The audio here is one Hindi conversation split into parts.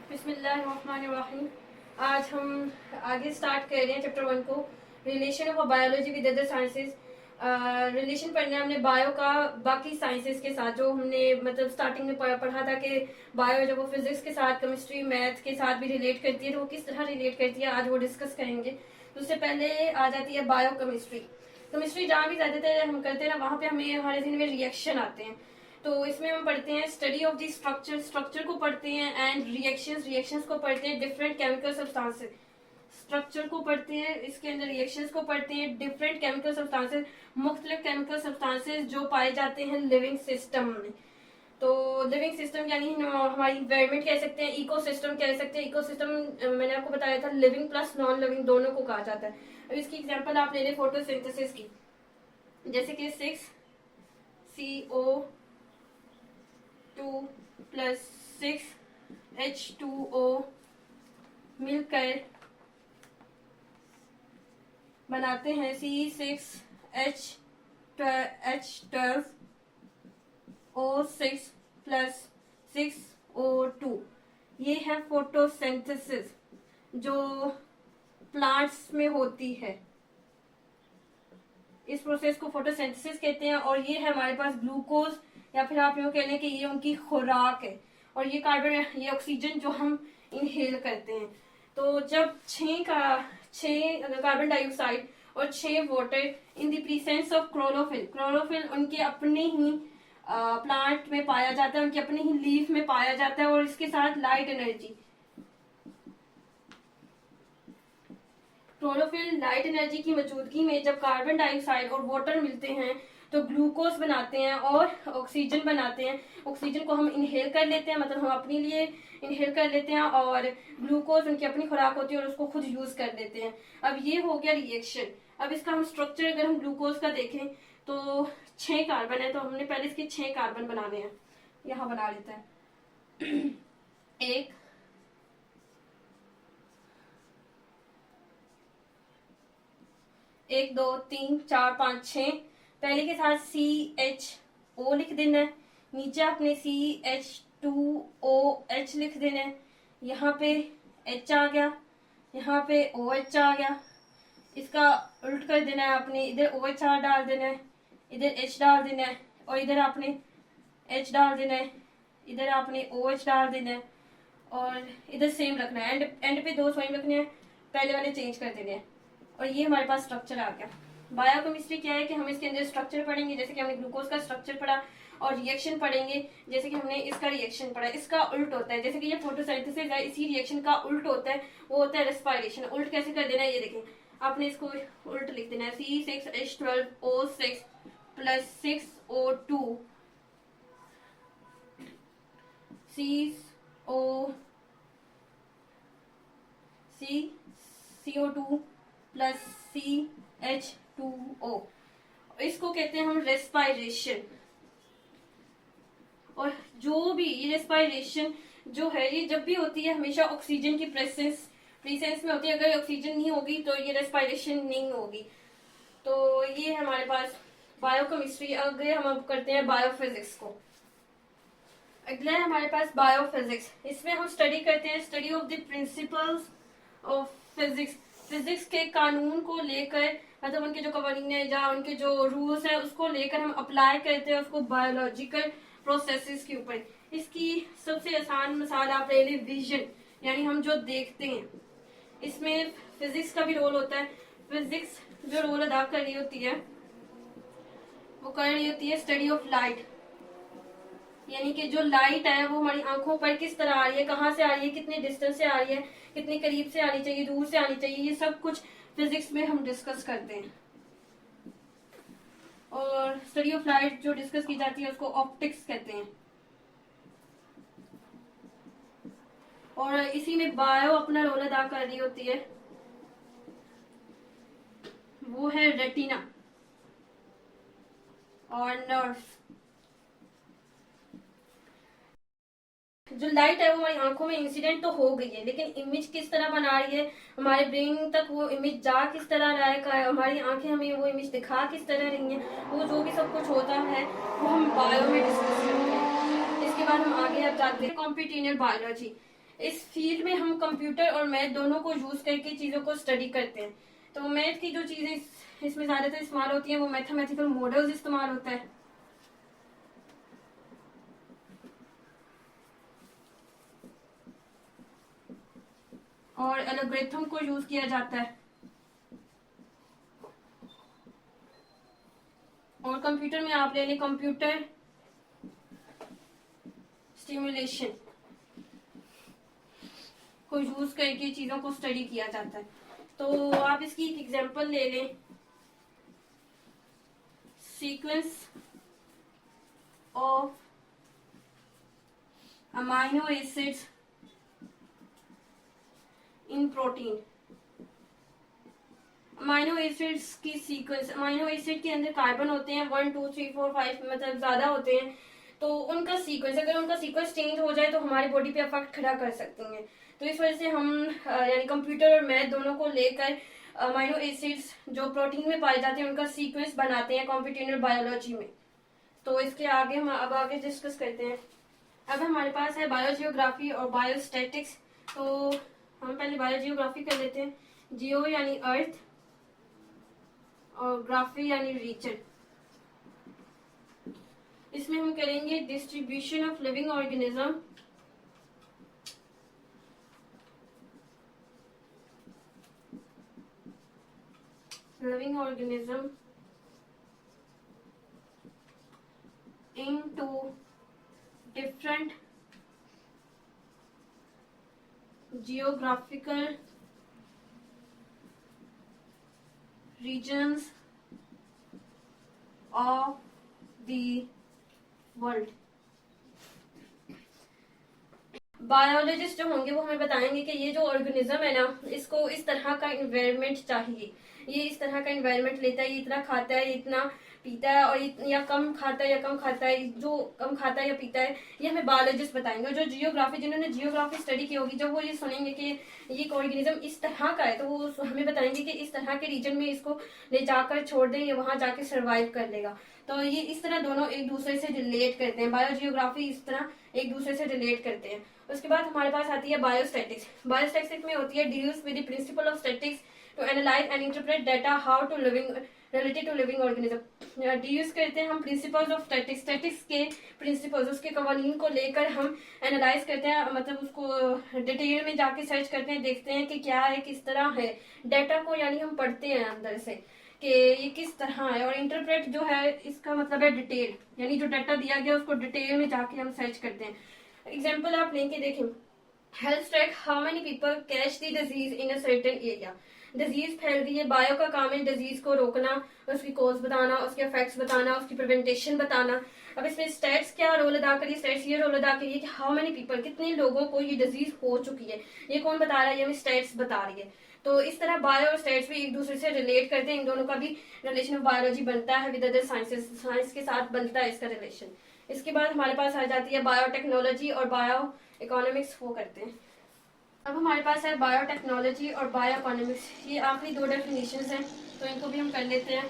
बिस्मिल्लाहिर्रहमानिर्रहीम। आज हम आगे स्टार्ट कर रहे हैं चैप्टर 1 को, relation of biology with other sciences. Relation पढ़ना है हमने बायो का बाकी साइंसेज के साथ, जो हमने मतलब स्टार्टिंग में पढ़ा था कि बायो जब वो फिजिक्स के साथ, केमिस्ट्री, मैथ के साथ भी रिलेट करती है तो वो किस तरह रिलेट करती है, आज वो डिस्कस करेंगे। तो उससे पहले आ जाती है बायो केमिस्ट्री। केमिस्ट्री जहाँ भी ज्यादातर हम करते हैं ना, वहाँ पे हमें हमारे दिन में रिएक्शन आते हैं। तो इसमें हम पढ़ते हैं study of the structure, structure को पढ़ते हैं, एंड रिएक्शंस, रिएक्शंस को पढ़ते हैं, डिफरेंट केमिकल सब्सटेंसेस, स्ट्रक्चर को पढ़ते हैं, इसके अंदर रिएक्शंस को पढ़ते हैं, डिफरेंट केमिकल सब्सटेंसेस, मुख्तलिफ केमिकल सब्सटेंसेस जो पाए जाते हैं लिविंग सिस्टम में। तो लिविंग सिस्टम यानी हमारी इन्वायरमेंट कह सकते हैं, इकोसिस्टम कह सकते हैं। इकोसिस्टम मैंने आपको बताया था लिविंग प्लस नॉन लिविंग दोनों को कहा जाता है। अब इसकी एग्जांपल आप ले लें फोटोसिंथेसिस की, जैसे कि 6CO2 प्लस 6H2O मिलकर बनाते हैं C6H12O6 प्लस 6O2। ये है फोटोसिंथेसिस जो प्लांट्स में होती है। इस प्रोसेस को फोटोसिंथेसिस कहते हैं। और ये है हमारे पास ग्लूकोज, या फिर आप यूँ कह लें कि ये उनकी खुराक है। और ये कार्बन, ये ऑक्सीजन जो हम इनहेल करते हैं। तो जब 6 कार्बन डाइऑक्साइड और 6 water in the presence of chlorophyll, chlorophyll उनके अपने ही प्लांट में पाया जाता है, उनके अपने ही लीफ में पाया जाता है, और इसके साथ light energy, chlorophyll light energy की मौजूदगी में जब कार्बन डाइऑक्साइड और वाटर मिलते हैं तो ग्लूकोज बनाते हैं और ऑक्सीजन बनाते हैं। ऑक्सीजन को हम इनहेल कर लेते हैं, मतलब हम अपने लिए इनहेल कर लेते हैं, और ग्लूकोज उनकी अपनी खुराक होती है और उसको खुद यूज कर लेते हैं। अब ये हो गया रिएक्शन। अब इसका हम स्ट्रक्चर अगर हम ग्लूकोज का देखें तो 6 कार्बन है, तो हमने पहले इसके 6 कार्बन बनाने हैं। यहाँ बना लेते हैं 1 1 2 3 4 5 6। पहले के साथ CHO लिख देना है, नीचे आपने CH2OH लिख देना है, यहाँ पे H आ गया, यहाँ पे OH आ गया। इसका उल्ट कर देना है आपने, इधर OH डाल देना है, इधर H डाल देना है, और इधर आपने H डाल देना है, इधर आपने OH डाल देना है, और इधर सेम रखना है। एंड पे 2 सेम रखने हैं, पहले वाले चेंज कर देने हैं। और ये हमारे पास स्ट्रक्चर आ गया। बायोकेमिस्ट्री क्या है कि हम इसके अंदर स्ट्रक्चर पढ़ेंगे, जैसे कि हमने ग्लूकोज का स्ट्रक्चर पढ़ा, और रिएक्शन पढ़ेंगे जैसे कि हमने इसका रिएक्शन पढ़ा। इसका उल्ट होता है, जैसे कि ये फोटोसिंथेसिस है, इसी रिएक्शन का उल्ट होता है, वो होता है रेस्पिरेशन। उल्ट कैसे कर देना है ये देखें, आपने इसको उल्ट लिख देना है C6H12O6 plus 6O2 CO2 plus CH2O। इसको कहते हैं हम रेस्पिरेशन। और जो भी ये रेस्पिरेशन जो है, ये जब भी होती है हमेशा ऑक्सीजन की प्रेजेंस में होती है। अगर ऑक्सीजन नहीं होगी तो ये रेस्पिरेशन नहीं होगी। तो ये हमारे पास बायोकेमिस्ट्री। अगर हम अब करते हैं बायोफिजिक्स को, अगला है हमारे पास बायोफिजिक्स। इसमें हम स्टडी करते हैं study of the principles of physics. Physics के कानून को लेकर, मतलब उनके जो कवानीन है या उनके जो रूल्स है उसको लेकर हम अप्लाई करते हैं उसको बायोलॉजिकल प्रोसेसेस के ऊपर। इसकी सबसे आसान मिसाल आप ले लें विजन, यानी हम जो देखते हैं। इसमें फिजिक्स का भी रोल होता है। फिजिक्स जो रोल अदा कर रही होती है वो कर रही होती है स्टडी ऑफ लाइट, यानी कि जो लाइट है वो हमारी आंखों पर किस तरह आ रही है, कहाँ से आ रही है, कितने डिस्टेंस से आ रही है, कितने करीब से आनी चाहिए, दूर से आनी चाहिए, ये सब कुछ फिजिक्स में हम डिस्कस करते हैं। और स्टडी ऑफ लाइट जो डिस्कस की जाती है उसको ऑप्टिक्स कहते हैं। और इसी में बायो अपना रोल अदा कर रही होती है, वो है रेटिना और नर्व। जो लाइट है वो हमारी आंखों में इंसिडेंट तो हो गई है, लेकिन इमेज किस तरह बना रही है, हमारे ब्रेन तक वो इमेज जा किस तरह रहा है, हमारी आंखें हमें वो इमेज दिखा किस तरह रही हैं, वो जो भी सब कुछ होता है वो हम बायो में डिस्कस करते हैं। इसके बाद हम आगे अब जाते हैं कॉम्पिटिटिव बायोलॉजी। इस फील्ड में हम कंप्यूटर और मैथ दोनों को यूज करके चीजों को स्टडी करते हैं। तो मैथ की जो चीजें इसमें ज्यादातर इस्तेमाल होती हैं वो मैथमेटिकल मॉडल्स इस्तेमाल होता है, और एल्गोरिथम को यूज किया जाता है। और कंप्यूटर में आप ले लें कंप्यूटर स्टिमुलेशन को यूज करके चीजों को स्टडी किया जाता है। तो आप इसकी एक एग्जांपल ले लें, sequence of amino acids in protein. Amino acids की सीक्वेंस, अमाइनो एसिड के अंदर कार्बन होते हैं 1 2 3 4 5 मतलब ज्यादा होते हैं, तो उनका सीक्वेंस, अगर उनका सीक्वेंस चेंज हो जाए तो हमारी बॉडी पे इफेक्ट खड़ा कर सकती हैं। तो इस वजह से हम यानी कंप्यूटर और मैथ दोनों को लेकर अमाइनो एसिड्स जो प्रोटीन में पाए जाते हैं उनका सीक्वेंस बनाते हैं कंप्यूटेशनल बायोलॉजी में। तो इसके आगे हम अब आगे डिस्कस करते हैं। अब हमारे पास है बायोजियोग्राफी और बायोस्टैटिक्स। तो हम पहले बायोजियोग्राफी कर लेते हैं। जियो यानी अर्थ और ग्राफी यानी रीजन। इसमें हम करेंगे distribution of living organism, into different geographical regions of the world। Biologist जो होंगे वो हमें बताएंगे कि ये जो ऑर्गेनिज्म है ना, इसको इस तरह का इन्वायरमेंट चाहिए, ये इस तरह का इन्वायरमेंट लेता है, ये इतना खाता है, इतना पीता है, और या कम खाता है या कम खाता है, जो कम खाता है या पीता है, ये हमें बायोलॉजिस्ट बताएंगे। और जो जियोग्राफी, जिन्होंने जियोग्राफी स्टडी की होगी, जब वो ये सुनेंगे कि ये ऑर्गेनिज्म इस तरह का है, तो वो हमें बताएंगे कि इस तरह के रीजन में इसको ले जाकर छोड़ दें, ये वहां जाके सर्वाइव कर लेगा। तो ये इस तरह दोनों एक दूसरे से रिलेट करते हैं, बायोजियोग्राफी इस तरह एक दूसरे से रिलेट करते हैं। उसके बाद हमारे पास आती है बायोस्टैटिक्स। बायोस्टैटिक्स में होती है deals with the principle of statics to analyse and interpret data how to living related to living organism. Deals करते हैं हम प्रिंसिपल्स ऑफ स्टैटिक्स, स्टैटिक्स के प्रिंसिपल्स, उसके कवानीन को लेकर हम एनालाइज करते हैं, मतलब उसको डिटेल में जाके सर्च करते हैं, देखते हैं कि क्या है, किस तरह है, डाटा को यानी हम पढ़ते हैं अंदर से कि ये किस तरह है। और इंटरप्रेट जो है इसका मतलब है डिटेल, यानी जो डाटा दिया गया उसको डिटेल में जाके हम सर्च करते हैं। एग्जाम्पल आप लेके देखें, health track how many people catch the disease in a certain area. Disease फैल रही है, बायो का काम है डिजीज को रोकना, उसकी कॉज बताना, उसके इफेक्ट्स बताना, उसकी प्रिवेंटेशन बताना। अब इसमें स्टेट्स क्या रोल अदा करिए, स्टेट्स ये रोल अदा करिए कि हाउ मेनी पीपल, कितने लोगों को ये डिजीज हो चुकी है, ये कौन बता रहा है, ये हमें स्टेट्स बता रही है। तो इस तरह बायो और स्टेट्स भी एक दूसरे से रिलेट करते हैं, इन दोनों का भी रिलेशन ऑफ बायोलॉजी बनता है विद अदर साइंसेस, साइंस के साथ बनता है इसका रिलेशन। इसके बाद हमारे पास आ जाती है बायोटेक्नोलॉजी और बायो इकोनॉमिक्स, वो करते हैं। अब हमारे पास है बायोटेक्नोलॉजी और बायो इकोनॉमिक्स, ये आखिरी दो डेफिनेशंस हैं, तो इनको भी हम कर लेते हैं।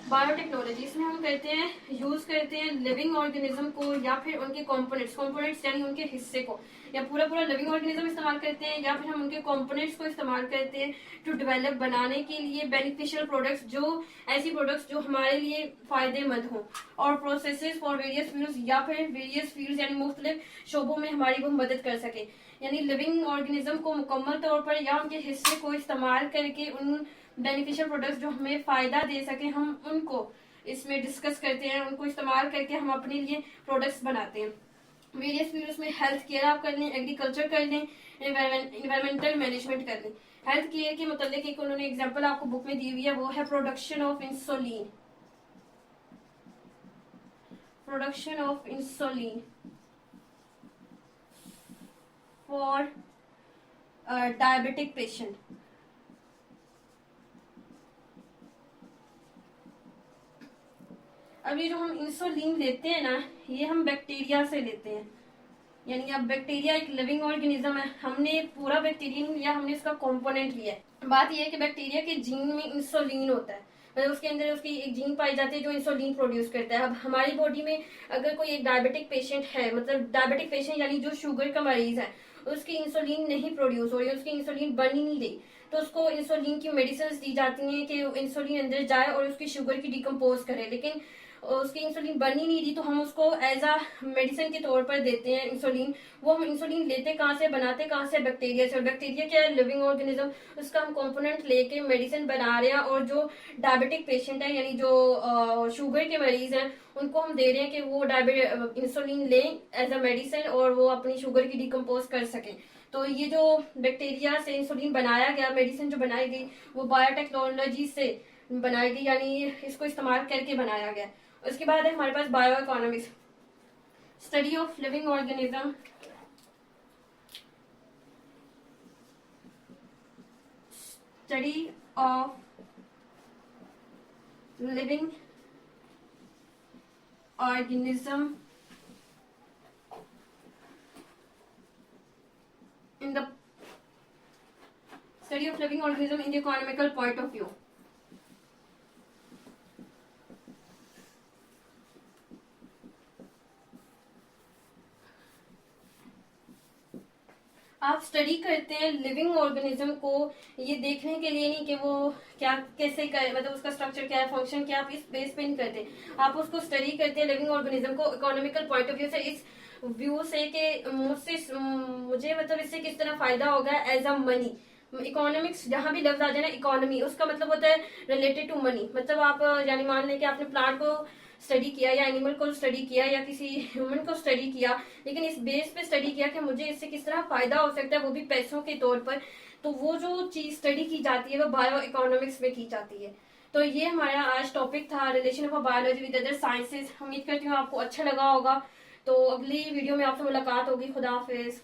बायोटेक्नोलॉजी, इसमें हम करते हैं यूज करते हैं लिविंग ऑर्गेनिज्म को या फिर उनके कंपोनेंट्स, कंपोनेंट्स यानी उनके हिस्से को, या पूरा पूरा लिविंग ऑर्गेनिज्म इस्तेमाल करते हैं, या फिर हम उनके कंपोनेंट्स को इस्तेमाल करते हैं टू डेवलप, बनाने के लिए बेनिफिशियल प्रोडक्ट्स, जो ऐसी प्रोडक्ट्स जो हमारे लिए फायदेमंद हों, और प्रोसेसेस फॉर वेरियस फील्ड्स, या फिर वेरियस फील्ड्स यानी मुख्तलिफ शोबों में हमारी वो मदद कर सके। यानी लिविंग ऑर्गेनिज्म को मुकम्मल तौर पर या उनके हिस्से को इस्तेमाल करके उन बेनिफिशियल प्रोडक्ट्स जो हमें फायदा दे सके, हम उनको इसमें डिस्कस करते हैं, उनको इस्तेमाल करके हम अपने लिए प्रोडक्ट्स बनाते हैं। वेरियस फील्ड्स में हेल्थ केयर आप कर लें, एग्रीकल्चर कर लें, एनवायरमेंटल मैनेजमेंट कर लें। हेल्थ केयर के मतलब एक उन्होंने एग्जाम्पल आपको बुक में दी हुई है, वो है production of insulin, production of insulin for diabetic patient. अब ये जो हम इंसुलिन लेते हैं ना, ये हम बैक्टीरिया से लेते हैं, यानी अब बैक्टीरिया एक लिविंग ऑर्गेनिज्म है, हमने पूरा बैक्टीरिया नहीं लिया, हमने इसका कंपोनेंट लिया है। बात यह है कि बैक्टीरिया के जीन में इंसुलिन होता है, मतलब उसके अंदर उसकी एक जीन पाई जाती है जो इंसुलिन प्रोड्यूस करता है। अब हमारी बॉडी में अगर कोई एक डायबिटिक पेशेंट है, मतलब डायबिटिक पेशेंट यानी जो शुगर का मरीज है, उसकी इंसुलिन नहीं प्रोड्यूस हो रही है, उसकी इंसुलिन बन ही नहीं रही, तो उसको इंसुलिन की मेडिसिन दी जाती हैं कि इंसुलिन अंदर जाए और उसकी शुगर की डिकम्पोज करे, लेकिन उसकी इंसुलिन बन ही नहीं रही, तो हम उसको एज अ मेडिसिन के तौर पर देते हैं इंसुलिन। वो हम इंसुलिन लेते कहाँ से, बनाते कहाँ से, बैक्टीरिया से। और बैक्टीरिया क्या है, लिविंग ऑर्गेनिज्म, उसका हम कंपोनेंट लेके मेडिसिन बना रहे हैं। और जो डायबिटिक पेशेंट है, यानी जो शुगर के मरीज हैं, उनको हम दे रहे हैं कि वो इंसुलिन लें एज अ मेडिसिन और वो अपनी शुगर की डिकम्पोज कर सकें। तो ये जो बैक्टीरिया से इंसुलिन बनाया गया, मेडिसिन जो बनाई गई, वो बायोटेक्नोलॉजी से बनाई गई, यानी इसको इस्तेमाल करके बनाया गया। उसके बाद है हमारे पास bio economics, study of living organism, study of living organism in the study of living organism in the economical point of view. आप स्टडी करते हैं लिविंग ऑर्गेनिज्म को ये देखने के लिए नहीं कि वो क्या कैसे कर, मतलब उसका स्ट्रक्चर क्या है, फंक्शन क्या, आप इस बेस पे नहीं करते, आप उसको स्टडी करते हैं लिविंग ऑर्गेनिज्म को इकोनॉमिकल पॉइंट ऑफ व्यू से, इस व्यू से कि मुझे मतलब इससे किस तरह फायदा होगा एज अ मनी। इकोनॉमिक्स जहां भी लफ्ज आ जाए ना, इकोनॉमी, उसका मतलब होता है रिलेटेड टू मनी। मतलब आप यानी मान लें कि आपने प्लांट को स्टडी किया या एनिमल को स्टडी किया या किसी ह्यूमन को स्टडी किया, लेकिन इस बेस पे स्टडी किया कि मुझे इससे किस तरह फायदा हो सकता है, वो भी पैसों के तौर पर। तो वो जो चीज स्टडी की जाती है वो बायो इकोनॉमिक्स में की जाती है। तो ये हमारा आज टॉपिक था, relation of biology with other sciences. उम्मीद करती हूँ आपको अच्छा लगा होगा। तो अगली वीडियो में आपसे मुलाकात होगी। खुदा हाफिज।